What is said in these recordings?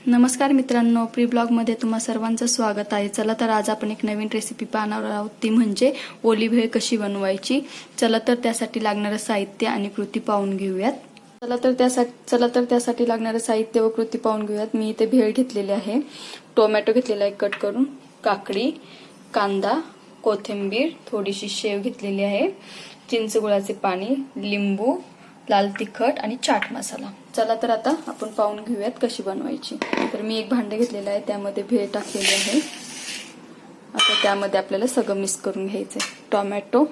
नमस्कार मित्रांनो, प्री ब्लॉगमध्ये तुम्हा सर्वांचं स्वागत आहे। चला तर आज आपण एक नवीन रेसिपी पाहणार आहोत, ती म्हणजे ओली भेळ कशी बनवायची। चला तर त्यासाठी लागणारे साहित्य आणि कृती पाहून घेऊयात। चला तर त्यासाठी लागणारे साहित्य व कृती पाहून घेऊयात। मी इथे भेळ घेतलेली आहे, टोमॅटो घेतलेला आहे कट करून, काकडी, कांदा, कोथिंबीर, थोडीशी शेव घेतलेली आहे, चिंच गुळाचे पाणी, लिंबू, लाल तिखट आणि चाट मसाला। चला तर आता आपण पाहून घेऊयात कशी बनवायची। तर मी एक भांडे घेतलेले आहे, त्यामध्ये भेळ टाकलेली आहे। आता त्यामध्ये आपल्याला सगळं मिक्स करून घ्यायचे। टोमॅटो,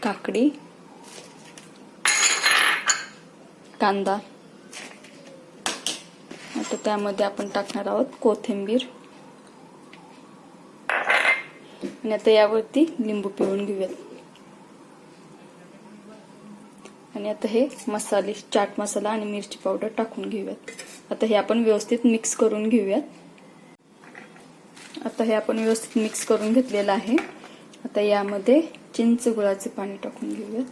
काकडी, कांदा, आता त्यामध्ये आपण टाकणार आहोत कोथिंबीर आणि आता यावरती लिंबू पिळून घेऊयात। आणि आता हे मसाले, चाट मसाला आणि मिरची पावडर टाकून घेऊयात। आता हे आपण व्यवस्थित मिक्स करून घेऊयात। आता हे आपण व्यवस्थित मिक्स करून घेतलेलं आहे। आता यामध्ये चिंच गुळाचे पाणी टाकून घेऊयात।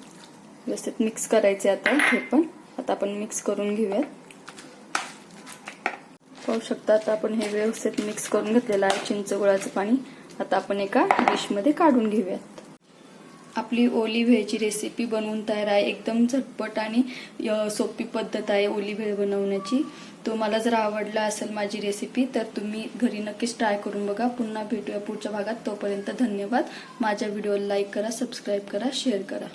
व्यवस्थित मिक्स करायचे आता हे पण। आता आपण मिक्स करून घेऊयात। पाहू शकता आता आपण हे व्यवस्थित मिक्स करून घेतलेलं आहे चिंच गुळाचे पाणी। आता आपण एका डिश मध्ये काढून घेऊयात। आपली ओली भेळची रेसिपी बनवून तयार आहे। एकदम झटपट आणि सोपी पद्धत आहे ओली भेळ बनवण्याची। तुम्हाला जर आवडला असेल माझी रेसिपी तर तुम्ही घरी नक्कीच ट्राय करून बघा। पुन्हा भेटूया पुढच्या भागात। तोपर्यंत धन्यवाद। माझ्या व्हिडिओला लाईक करा, सबस्क्राइब करा, शेअर करा।